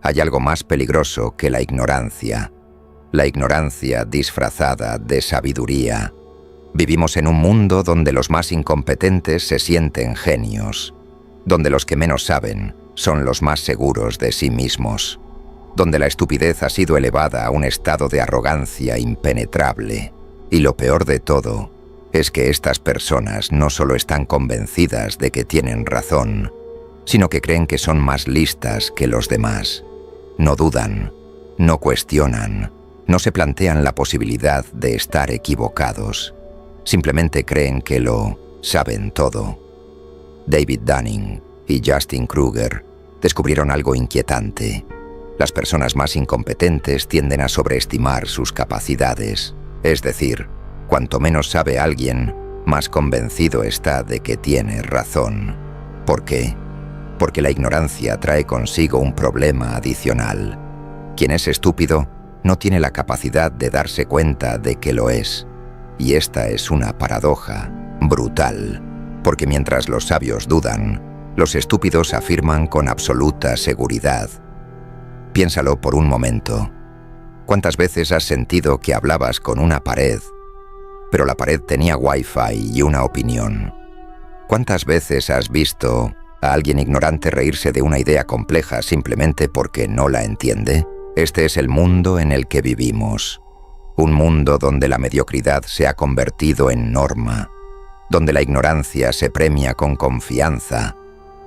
Hay algo más peligroso que la ignorancia disfrazada de sabiduría. Vivimos en un mundo donde los más incompetentes se sienten genios, donde los que menos saben son los más seguros de sí mismos, donde la estupidez ha sido elevada a un estado de arrogancia impenetrable. Y lo peor de todo es que estas personas no solo están convencidas de que tienen razón, sino que creen que son más listas que los demás. No dudan, no cuestionan, no se plantean la posibilidad de estar equivocados. Simplemente creen que lo saben todo. David Dunning y Justin Kruger descubrieron algo inquietante. Las personas más incompetentes tienden a sobreestimar sus capacidades. Es decir, cuanto menos sabe alguien, más convencido está de que tiene razón. ¿Por qué? Porque la ignorancia trae consigo un problema adicional. Quien es estúpido no tiene la capacidad de darse cuenta de que lo es. Y esta es una paradoja brutal, porque mientras los sabios dudan, los estúpidos afirman con absoluta seguridad. Piénsalo por un momento. ¿Cuántas veces has sentido que hablabas con una pared, pero la pared tenía Wi-Fi y una opinión? ¿Cuántas veces has visto a alguien ignorante reírse de una idea compleja simplemente porque no la entiende? Este es el mundo en el que vivimos. Un mundo donde la mediocridad se ha convertido en norma, donde la ignorancia se premia con confianza,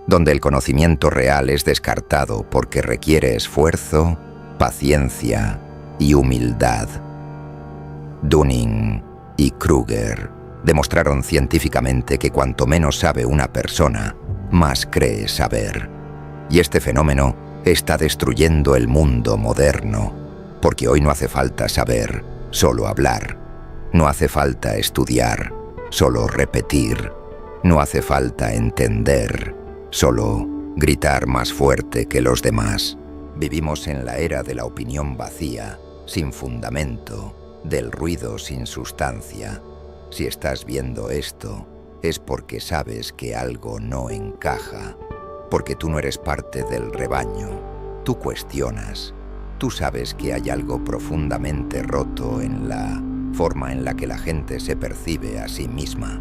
donde el conocimiento real es descartado porque requiere esfuerzo, paciencia y humildad. Dunning y Kruger demostraron científicamente que cuanto menos sabe una persona, más cree saber. Y este fenómeno está destruyendo el mundo moderno, porque hoy no hace falta saber, solo hablar. No hace falta estudiar, solo repetir. No hace falta entender, solo gritar más fuerte que los demás. Vivimos en la era de la opinión vacía, sin fundamento, del ruido sin sustancia. Si estás viendo esto, es porque sabes que algo no encaja, porque tú no eres parte del rebaño. Tú cuestionas, tú sabes que hay algo profundamente roto en la forma en la que la gente se percibe a sí misma.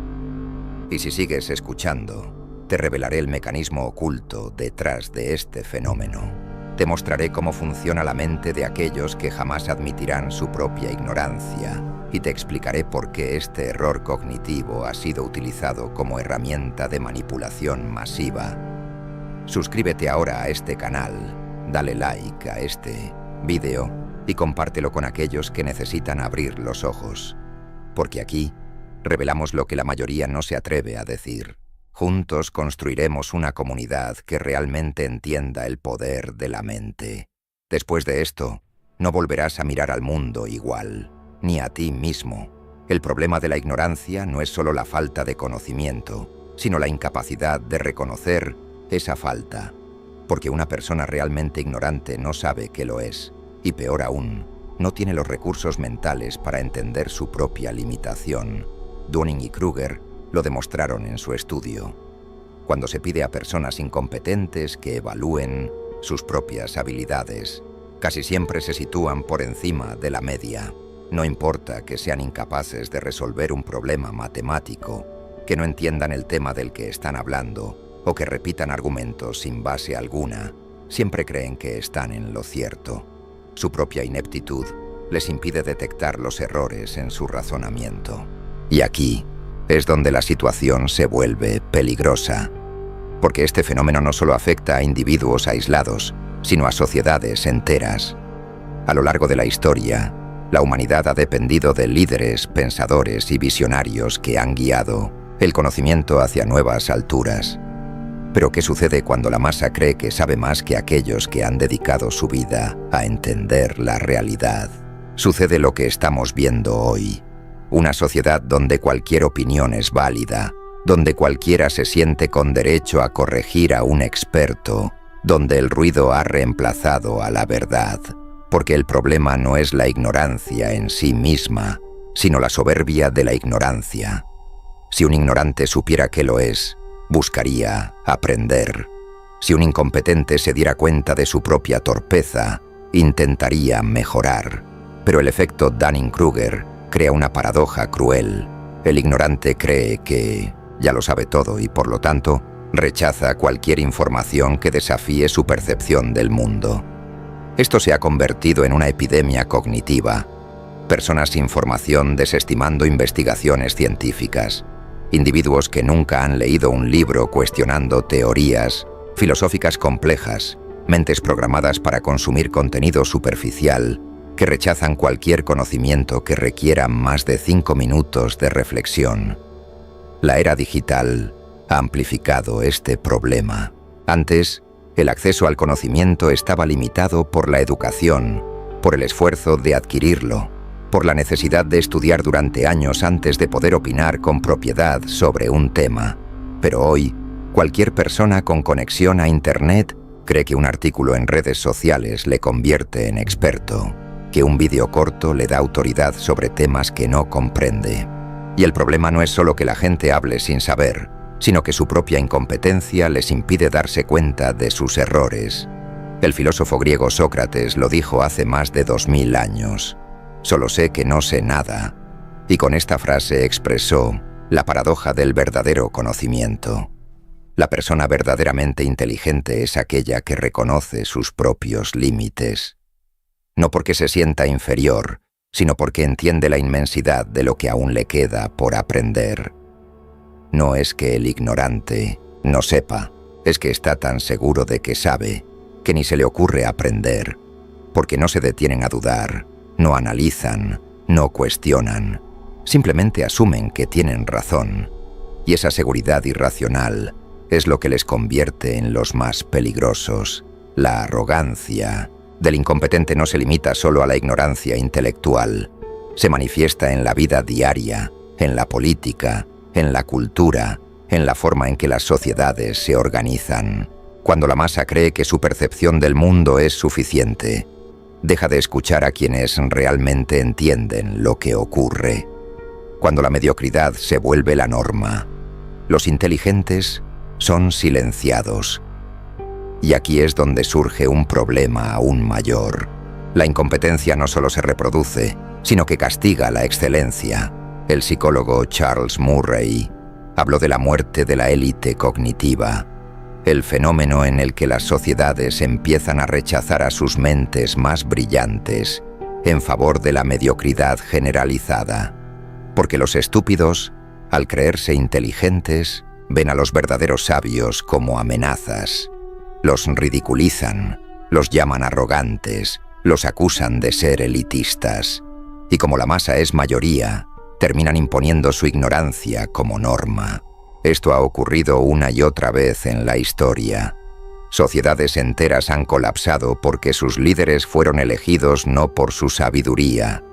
Y si sigues escuchando, te revelaré el mecanismo oculto detrás de este fenómeno. Te mostraré cómo funciona la mente de aquellos que jamás admitirán su propia ignorancia y te explicaré por qué este error cognitivo ha sido utilizado como herramienta de manipulación masiva. Suscríbete ahora a este canal, dale like a este vídeo y compártelo con aquellos que necesitan abrir los ojos, porque aquí revelamos lo que la mayoría no se atreve a decir. Juntos construiremos una comunidad que realmente entienda el poder de la mente. Después de esto, no volverás a mirar al mundo igual, ni a ti mismo. El problema de la ignorancia no es solo la falta de conocimiento, sino la incapacidad de reconocer esa falta, porque una persona realmente ignorante no sabe que lo es, y peor aún, no tiene los recursos mentales para entender su propia limitación. Dunning y Kruger lo demostraron en su estudio. Cuando se pide a personas incompetentes que evalúen sus propias habilidades, casi siempre se sitúan por encima de la media. No importa que sean incapaces de resolver un problema matemático, que no entiendan el tema del que están hablando o que repitan argumentos sin base alguna, siempre creen que están en lo cierto. Su propia ineptitud les impide detectar los errores en su razonamiento. Y aquí es donde la situación se vuelve peligrosa, porque este fenómeno no solo afecta a individuos aislados, sino a sociedades enteras. A lo largo de la historia, la humanidad ha dependido de líderes, pensadores y visionarios que han guiado el conocimiento hacia nuevas alturas. Pero ¿qué sucede cuando la masa cree que sabe más que aquellos que han dedicado su vida a entender la realidad? Sucede lo que estamos viendo hoy. Una sociedad donde cualquier opinión es válida, donde cualquiera se siente con derecho a corregir a un experto, donde el ruido ha reemplazado a la verdad, porque el problema no es la ignorancia en sí misma, sino la soberbia de la ignorancia. Si un ignorante supiera que lo es, buscaría aprender. Si un incompetente se diera cuenta de su propia torpeza, intentaría mejorar. Pero el efecto Dunning-Kruger crea una paradoja cruel. El ignorante cree que ya lo sabe todo y, por lo tanto, rechaza cualquier información que desafíe su percepción del mundo. Esto se ha convertido en una epidemia cognitiva. Personas sin formación desestimando investigaciones científicas. Individuos que nunca han leído un libro cuestionando teorías filosóficas complejas. Mentes programadas para consumir contenido superficial que rechazan cualquier conocimiento que requiera más de 5 minutos de reflexión. La era digital ha amplificado este problema. Antes, el acceso al conocimiento estaba limitado por la educación, por el esfuerzo de adquirirlo, por la necesidad de estudiar durante años antes de poder opinar con propiedad sobre un tema. Pero hoy, cualquier persona con conexión a Internet cree que un artículo en redes sociales le convierte en experto, que un vídeo corto le da autoridad sobre temas que no comprende. Y el problema no es solo que la gente hable sin saber, sino que su propia incompetencia les impide darse cuenta de sus errores. El filósofo griego Sócrates lo dijo hace más de 2000 años. «Solo sé que no sé nada». Y con esta frase expresó la paradoja del verdadero conocimiento. La persona verdaderamente inteligente es aquella que reconoce sus propios límites. No porque se sienta inferior, sino porque entiende la inmensidad de lo que aún le queda por aprender. No es que el ignorante no sepa, es que está tan seguro de que sabe, que ni se le ocurre aprender, porque no se detienen a dudar, no analizan, no cuestionan, simplemente asumen que tienen razón, y esa seguridad irracional es lo que les convierte en los más peligrosos. La arrogancia del incompetente no se limita solo a la ignorancia intelectual, se manifiesta en la vida diaria, en la política, en la cultura, en la forma en que las sociedades se organizan. Cuando la masa cree que su percepción del mundo es suficiente, deja de escuchar a quienes realmente entienden lo que ocurre. Cuando la mediocridad se vuelve la norma, los inteligentes son silenciados. Y aquí es donde surge un problema aún mayor. La incompetencia no solo se reproduce, sino que castiga la excelencia. El psicólogo Charles Murray habló de la muerte de la élite cognitiva, el fenómeno en el que las sociedades empiezan a rechazar a sus mentes más brillantes en favor de la mediocridad generalizada. Porque los estúpidos, al creerse inteligentes, ven a los verdaderos sabios como amenazas. Los ridiculizan, los llaman arrogantes, los acusan de ser elitistas. Y como la masa es mayoría, terminan imponiendo su ignorancia como norma. Esto ha ocurrido una y otra vez en la historia. Sociedades enteras han colapsado porque sus líderes fueron elegidos no por su sabiduría,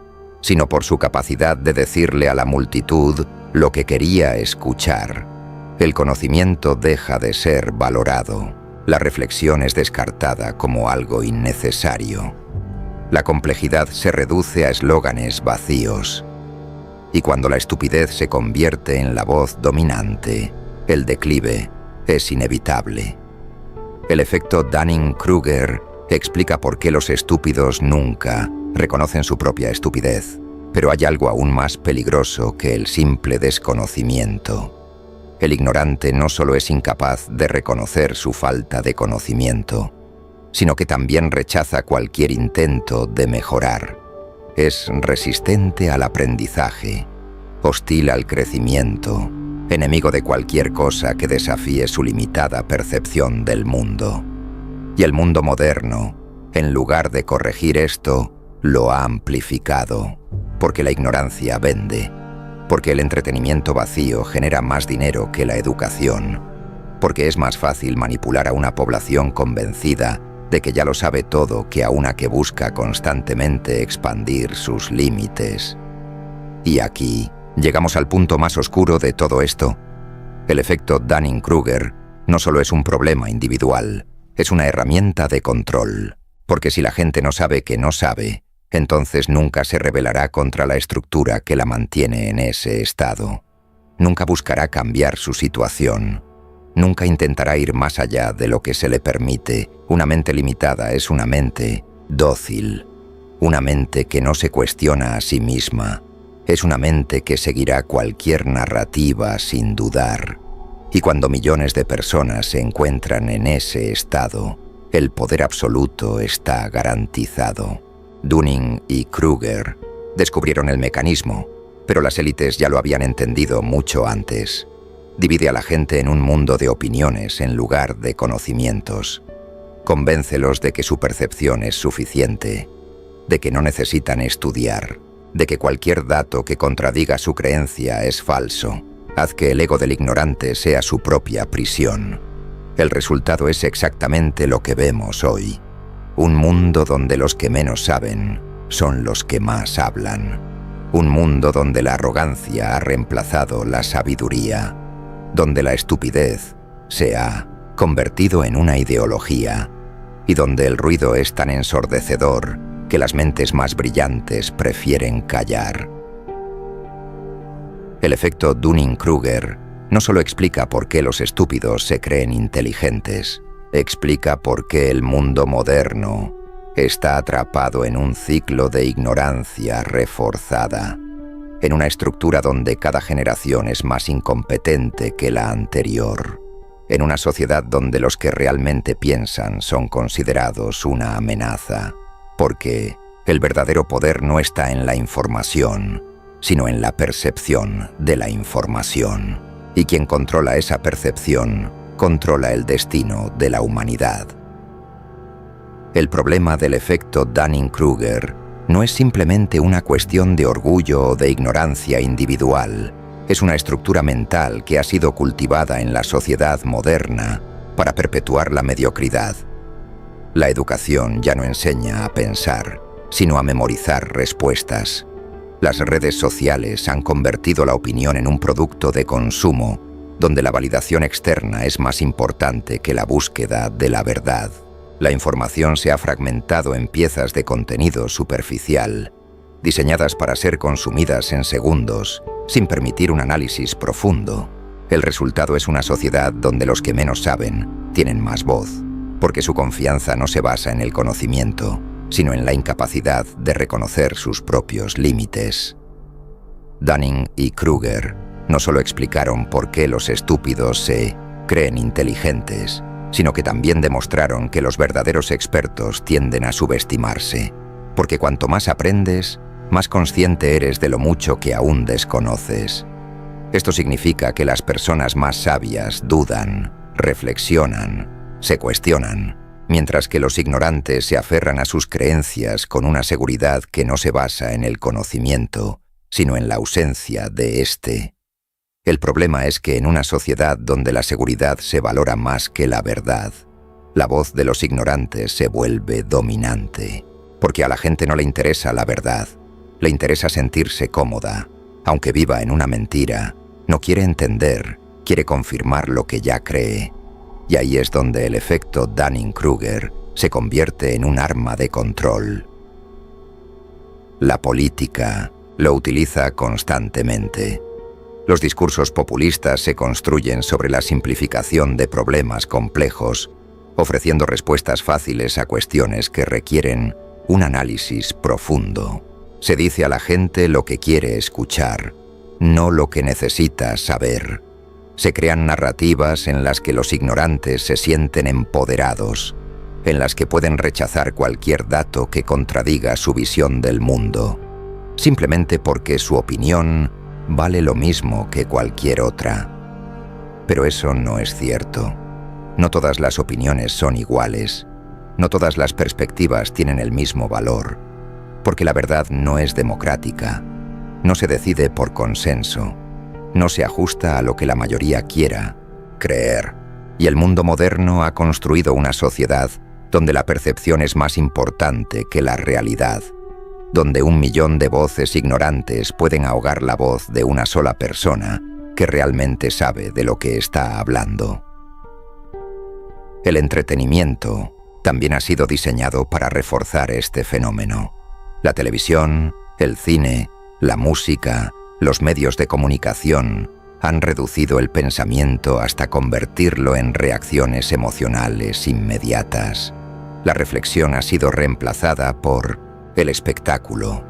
sino por su capacidad de decirle a la multitud lo que quería escuchar. El conocimiento deja de ser valorado. La reflexión es descartada como algo innecesario. La complejidad se reduce a eslóganes vacíos. Y cuando la estupidez se convierte en la voz dominante, el declive es inevitable. El efecto Dunning-Kruger explica por qué los estúpidos nunca reconocen su propia estupidez, pero hay algo aún más peligroso que el simple desconocimiento. El ignorante no solo es incapaz de reconocer su falta de conocimiento, sino que también rechaza cualquier intento de mejorar. Es resistente al aprendizaje, hostil al crecimiento, enemigo de cualquier cosa que desafíe su limitada percepción del mundo. Y el mundo moderno, en lugar de corregir esto, lo ha amplificado, porque la ignorancia vende, porque el entretenimiento vacío genera más dinero que la educación, porque es más fácil manipular a una población convencida de que ya lo sabe todo que a una que busca constantemente expandir sus límites. Y aquí llegamos al punto más oscuro de todo esto. El efecto Dunning-Kruger no solo es un problema individual, es una herramienta de control, porque si la gente no sabe que no sabe, entonces nunca se rebelará contra la estructura que la mantiene en ese estado. Nunca buscará cambiar su situación. nunca intentará ir más allá de lo que se le permite. Una mente limitada es una mente dócil, una mente que no se cuestiona a sí misma. Es una mente que seguirá cualquier narrativa sin dudar. Y cuando millones de personas se encuentran en ese estado, el poder absoluto está garantizado. Dunning y Kruger descubrieron el mecanismo, pero las élites ya lo habían entendido mucho antes. Divide a la gente en un mundo de opiniones en lugar de conocimientos. Convéncelos de que su percepción es suficiente, de que no necesitan estudiar, de que cualquier dato que contradiga su creencia es falso. Haz que el ego del ignorante sea su propia prisión. El resultado es exactamente lo que vemos hoy. Un mundo donde los que menos saben son los que más hablan. Un mundo donde la arrogancia ha reemplazado la sabiduría, donde la estupidez se ha convertido en una ideología y donde el ruido es tan ensordecedor que las mentes más brillantes prefieren callar. El efecto Dunning-Kruger no solo explica por qué los estúpidos se creen inteligentes, explica por qué el mundo moderno está atrapado en un ciclo de ignorancia reforzada, en una estructura donde cada generación es más incompetente que la anterior, en una sociedad donde los que realmente piensan son considerados una amenaza, porque el verdadero poder no está en la información, sino en la percepción de la información. Y quien controla esa percepción, controla el destino de la humanidad. El problema del efecto Dunning-Kruger no es simplemente una cuestión de orgullo o de ignorancia individual. Es una estructura mental que ha sido cultivada en la sociedad moderna para perpetuar la mediocridad. La educación ya no enseña a pensar, sino a memorizar respuestas. Las redes sociales han convertido la opinión en un producto de consumo, donde la validación externa es más importante que la búsqueda de la verdad. La información se ha fragmentado en piezas de contenido superficial, diseñadas para ser consumidas en segundos, sin permitir un análisis profundo. El resultado es una sociedad donde los que menos saben tienen más voz, porque su confianza no se basa en el conocimiento, sino en la incapacidad de reconocer sus propios límites. Dunning y Kruger no solo explicaron por qué los estúpidos se creen inteligentes, sino que también demostraron que los verdaderos expertos tienden a subestimarse, porque cuanto más aprendes, más consciente eres de lo mucho que aún desconoces. Esto significa que las personas más sabias dudan, reflexionan, se cuestionan, mientras que los ignorantes se aferran a sus creencias con una seguridad que no se basa en el conocimiento, sino en la ausencia de éste. El problema es que en una sociedad donde la seguridad se valora más que la verdad, la voz de los ignorantes se vuelve dominante, porque a la gente no le interesa la verdad, le interesa sentirse cómoda. Aunque viva en una mentira, no quiere entender, quiere confirmar lo que ya cree. Y ahí es donde el efecto Dunning-Kruger se convierte en un arma de control. La política lo utiliza constantemente. Los discursos populistas se construyen sobre la simplificación de problemas complejos, ofreciendo respuestas fáciles a cuestiones que requieren un análisis profundo. Se dice a la gente lo que quiere escuchar, no lo que necesita saber. Se crean narrativas en las que los ignorantes se sienten empoderados, en las que pueden rechazar cualquier dato que contradiga su visión del mundo, simplemente porque su opinión vale lo mismo que cualquier otra. Pero eso no es cierto. No todas las opiniones son iguales. No todas las perspectivas tienen el mismo valor, porque la verdad no es democrática. No se decide por consenso. No se ajusta a lo que la mayoría quiera creer. Y el mundo moderno ha construido una sociedad donde la percepción es más importante que la realidad, donde 1 millón de voces ignorantes pueden ahogar la voz de una sola persona que realmente sabe de lo que está hablando. El entretenimiento también ha sido diseñado para reforzar este fenómeno. La televisión, el cine, la música, los medios de comunicación Han reducido el pensamiento hasta convertirlo en reacciones emocionales inmediatas. La reflexión ha sido reemplazada por el espectáculo,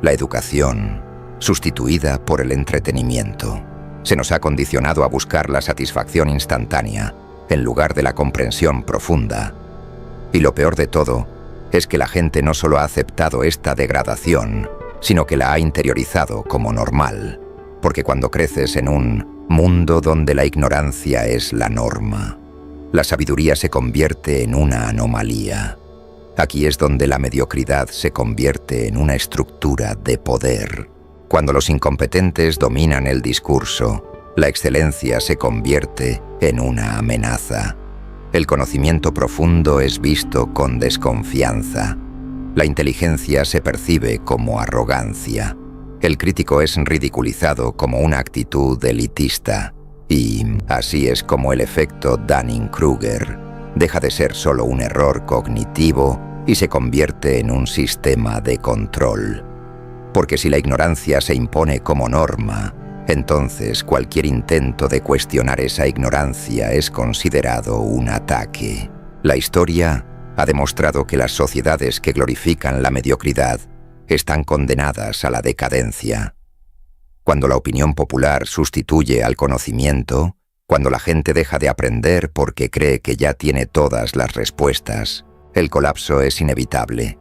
la educación, sustituida por el entretenimiento. Se nos ha condicionado a buscar la satisfacción instantánea en lugar de la comprensión profunda. Y lo peor de todo es que la gente no solo ha aceptado esta degradación, sino que la ha interiorizado como normal. Porque cuando creces en un mundo donde la ignorancia es la norma, la sabiduría se convierte en una anomalía. Aquí es donde la mediocridad se convierte en una estructura de poder. Cuando los incompetentes dominan el discurso, la excelencia se convierte en una amenaza. El conocimiento profundo es visto con desconfianza. La inteligencia se percibe como arrogancia. El crítico es ridiculizado como una actitud elitista. Y así es como el efecto Dunning-Kruger deja de ser solo un error cognitivo y se convierte en un sistema de control. Porque si la ignorancia se impone como norma, entonces cualquier intento de cuestionar esa ignorancia es considerado un ataque. La historia ha demostrado que las sociedades que glorifican la mediocridad están condenadas a la decadencia. Cuando la opinión popular sustituye al conocimiento, cuando la gente deja de aprender porque cree que ya tiene todas las respuestas, el colapso es inevitable.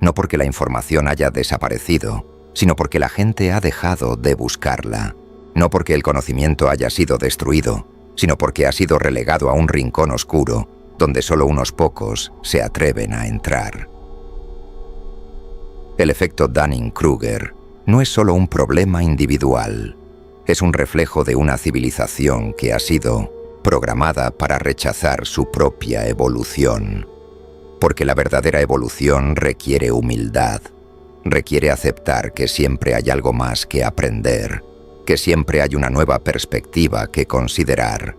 No porque la información haya desaparecido, sino porque la gente ha dejado de buscarla. No porque el conocimiento haya sido destruido, sino porque ha sido relegado a un rincón oscuro, donde solo unos pocos se atreven a entrar. El efecto Dunning-Kruger no es solo un problema individual, es un reflejo de una civilización que ha sido programada para rechazar su propia evolución. Porque la verdadera evolución requiere humildad, requiere aceptar que siempre hay algo más que aprender, que siempre hay una nueva perspectiva que considerar,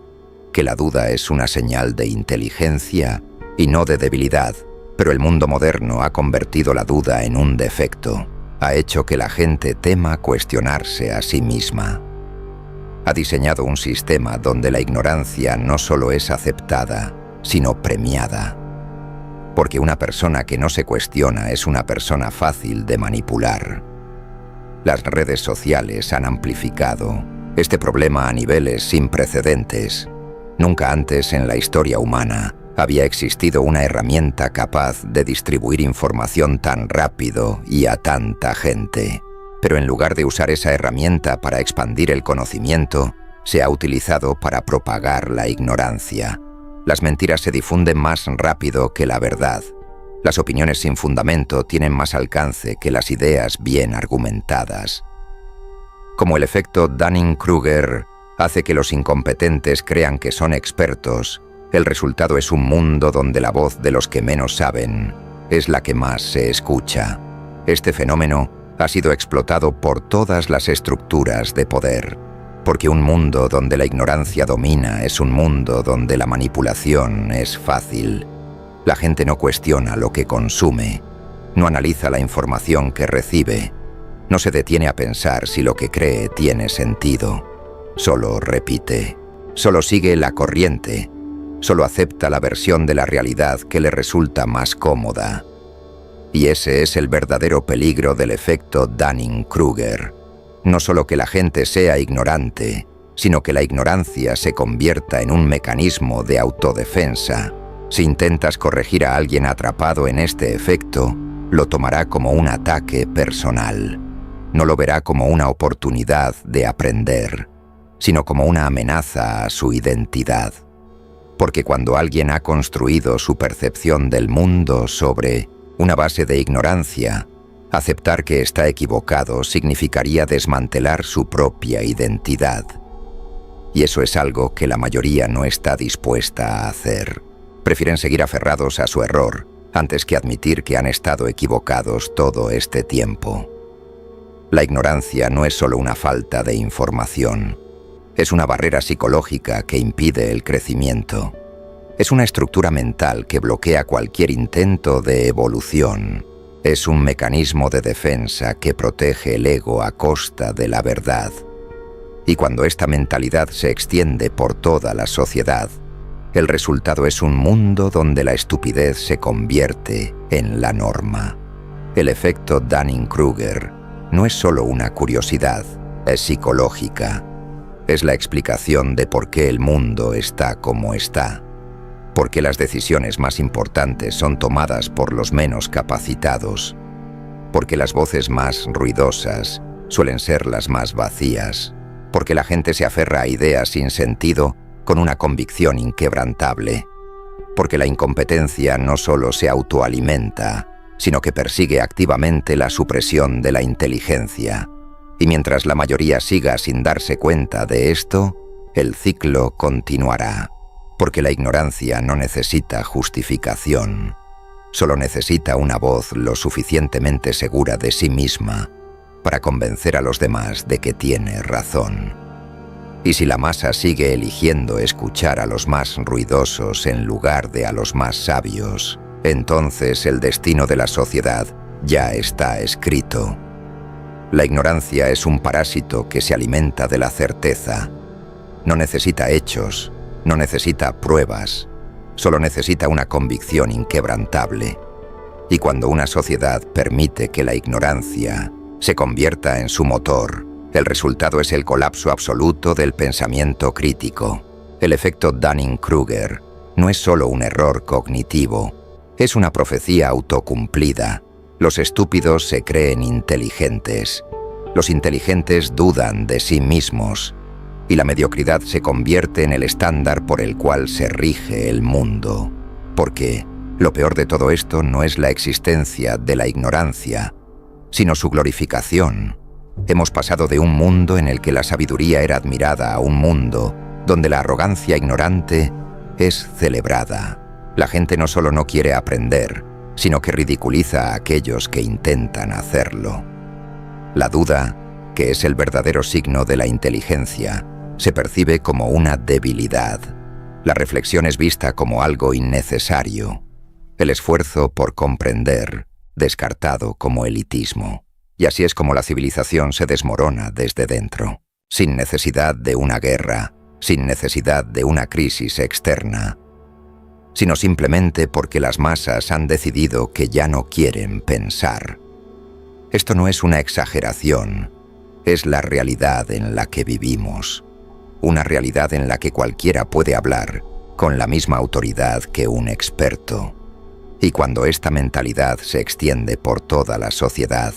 que la duda es una señal de inteligencia y no de debilidad, pero el mundo moderno ha convertido la duda en un defecto, ha hecho que la gente tema cuestionarse a sí misma. Ha diseñado un sistema donde la ignorancia no solo es aceptada, sino premiada. Porque una persona que no se cuestiona es una persona fácil de manipular. Las redes sociales han amplificado este problema a niveles sin precedentes. Nunca antes en la historia humana había existido una herramienta capaz de distribuir información tan rápido y a tanta gente. Pero en lugar de usar esa herramienta para expandir el conocimiento, se ha utilizado para propagar la ignorancia. Las mentiras se difunden más rápido que la verdad. Las opiniones sin fundamento tienen más alcance que las ideas bien argumentadas. Como el efecto Dunning-Kruger hace que los incompetentes crean que son expertos, el resultado es un mundo donde la voz de los que menos saben es la que más se escucha. Este fenómeno ha sido explotado por todas las estructuras de poder, porque un mundo donde la ignorancia domina es un mundo donde la manipulación es fácil. La gente no cuestiona lo que consume, no analiza la información que recibe, no se detiene a pensar si lo que cree tiene sentido. Solo repite, solo sigue la corriente, solo acepta la versión de la realidad que le resulta más cómoda. Y ese es el verdadero peligro del efecto Dunning-Kruger. No solo que la gente sea ignorante, sino que la ignorancia se convierta en un mecanismo de autodefensa. Si intentas corregir a alguien atrapado en este efecto, lo tomará como un ataque personal. No lo verá como una oportunidad de aprender, sino como una amenaza a su identidad. Porque cuando alguien ha construido su percepción del mundo sobre una base de ignorancia, aceptar que está equivocado significaría desmantelar su propia identidad. Y eso es algo que la mayoría no está dispuesta a hacer. Prefieren seguir aferrados a su error antes que admitir que han estado equivocados todo este tiempo. La ignorancia no es solo una falta de información. Es una barrera psicológica que impide el crecimiento. Es una estructura mental que bloquea cualquier intento de evolución. Es un mecanismo de defensa que protege el ego a costa de la verdad. Y cuando esta mentalidad se extiende por toda la sociedad, el resultado es un mundo donde la estupidez se convierte en la norma. El efecto Dunning-Kruger no es solo una curiosidad, es psicológica. Es la explicación de por qué el mundo está como está, por qué las decisiones más importantes son tomadas por los menos capacitados, porque las voces más ruidosas suelen ser las más vacías, porque la gente se aferra a ideas sin sentido con una convicción inquebrantable, porque la incompetencia no solo se autoalimenta, sino que persigue activamente la supresión de la inteligencia. Y mientras la mayoría siga sin darse cuenta de esto, el ciclo continuará, porque la ignorancia no necesita justificación, solo necesita una voz lo suficientemente segura de sí misma para convencer a los demás de que tiene razón. Y si la masa sigue eligiendo escuchar a los más ruidosos en lugar de a los más sabios, entonces el destino de la sociedad ya está escrito. La ignorancia es un parásito que se alimenta de la certeza. No necesita hechos, no necesita pruebas, solo necesita una convicción inquebrantable. Y cuando una sociedad permite que la ignorancia se convierta en su motor, el resultado es el colapso absoluto del pensamiento crítico. El efecto Dunning-Kruger no es solo un error cognitivo, es una profecía autocumplida. Los estúpidos se creen inteligentes, los inteligentes dudan de sí mismos, y la mediocridad se convierte en el estándar por el cual se rige el mundo. Porque lo peor de todo esto no es la existencia de la ignorancia, sino su glorificación. Hemos pasado de un mundo en el que la sabiduría era admirada a un mundo donde la arrogancia ignorante es celebrada. La gente no solo no quiere aprender, sino que ridiculiza a aquellos que intentan hacerlo. La duda, que es el verdadero signo de la inteligencia, se percibe como una debilidad. La reflexión es vista como algo innecesario. El esfuerzo por comprender, descartado como elitismo. Y así es como la civilización se desmorona desde dentro, sin necesidad de una guerra, sin necesidad de una crisis externa, sino simplemente porque las masas han decidido que ya no quieren pensar. Esto no es una exageración, es la realidad en la que vivimos, una realidad en la que cualquiera puede hablar con la misma autoridad que un experto. Y cuando esta mentalidad se extiende por toda la sociedad,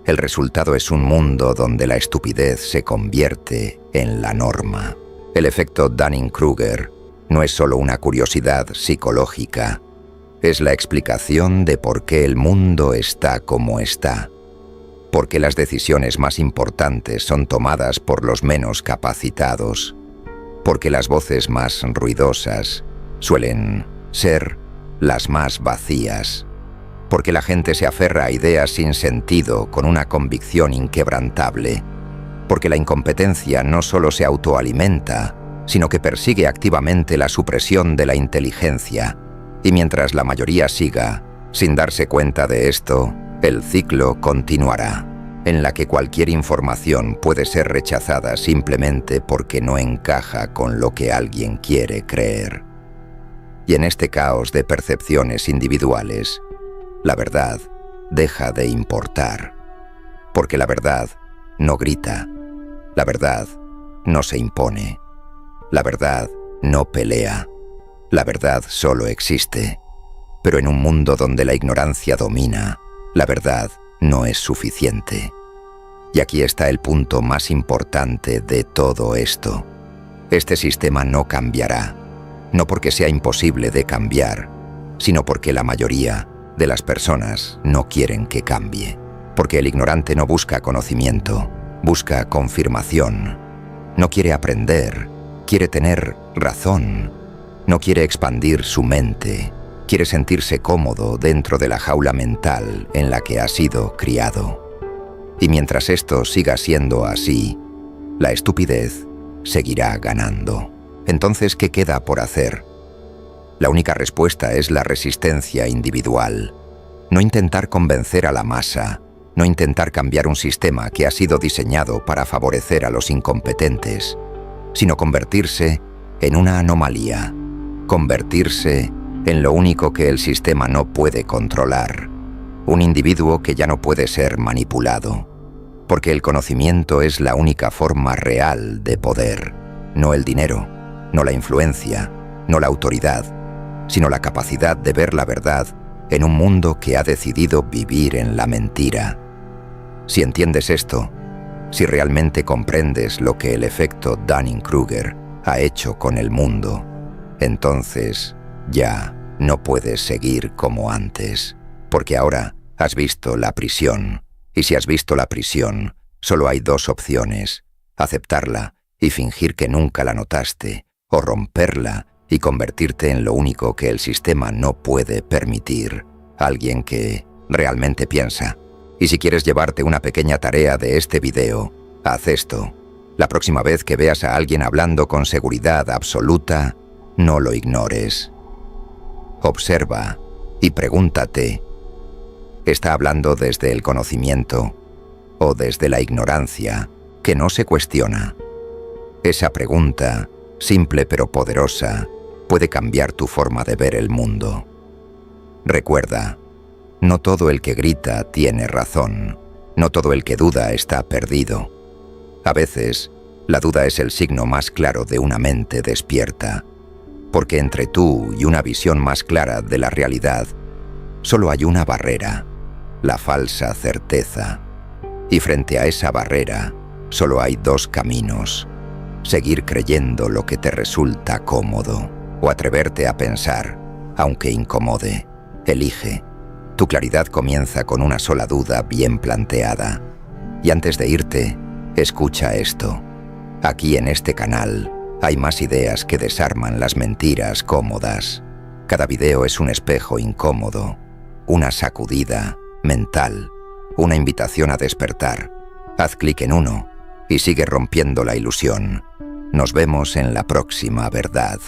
el resultado es un mundo donde la estupidez se convierte en la norma. El efecto Dunning-Kruger no es solo una curiosidad psicológica, es la explicación de por qué el mundo está como está, porque las decisiones más importantes son tomadas por los menos capacitados, porque las voces más ruidosas suelen ser las más vacías, porque la gente se aferra a ideas sin sentido con una convicción inquebrantable, porque la incompetencia no solo se autoalimenta, sino que persigue activamente la supresión de la inteligencia, y mientras la mayoría siga, sin darse cuenta de esto, el ciclo continuará, en la que cualquier información puede ser rechazada simplemente porque no encaja con lo que alguien quiere creer. Y en este caos de percepciones individuales, la verdad deja de importar, porque la verdad no grita, la verdad no se impone, la verdad no pelea, la verdad solo existe. Pero en un mundo donde la ignorancia domina, la verdad no es suficiente. Y aquí está el punto más importante de todo esto. Este sistema no cambiará, no porque sea imposible de cambiar, sino porque la mayoría de las personas no quieren que cambie. Porque el ignorante no busca conocimiento, busca confirmación. No quiere aprender, quiere tener razón. No quiere expandir su mente, quiere sentirse cómodo dentro de la jaula mental en la que ha sido criado. Y mientras esto siga siendo así, la estupidez seguirá ganando. Entonces, ¿qué queda por hacer? La única respuesta es la resistencia individual. No intentar convencer a la masa, No intentar cambiar un sistema que ha sido diseñado para favorecer a los incompetentes, sino convertirse en una anomalía, convertirse en lo único que el sistema no puede controlar, un individuo que ya no puede ser manipulado, porque el conocimiento es la única forma real de poder, no el dinero, no la influencia, no la autoridad, sino la capacidad de ver la verdad en un mundo que ha decidido vivir en la mentira. Si entiendes esto, si realmente comprendes lo que el efecto Dunning-Kruger ha hecho con el mundo, entonces ya no puedes seguir como antes, porque ahora has visto la prisión, y si has visto la prisión, solo hay dos opciones: aceptarla y fingir que nunca la notaste, o romperla y convertirte en lo único que el sistema no puede permitir, alguien que realmente piensa. Y si quieres llevarte una pequeña tarea de este video, haz esto. La próxima vez que veas a alguien hablando con seguridad absoluta, no lo ignores. Observa y pregúntate, ¿está hablando desde el conocimiento o desde la ignorancia que no se cuestiona? Esa pregunta, simple pero poderosa, puede cambiar tu forma de ver el mundo. Recuerda, no todo el que grita tiene razón, no todo el que duda está perdido. A veces, la duda es el signo más claro de una mente despierta, porque entre tú y una visión más clara de la realidad, solo hay una barrera, la falsa certeza. Y frente a esa barrera, solo hay dos caminos: seguir creyendo lo que te resulta cómodo, o atreverte a pensar, aunque incomode. Elige. Tu claridad comienza con una sola duda bien planteada. Y antes de irte, escucha esto. Aquí en este canal hay más ideas que desarman las mentiras cómodas. Cada video es un espejo incómodo, una sacudida mental, una invitación a despertar. Haz clic en uno y sigue rompiendo la ilusión. Nos vemos en la próxima verdad.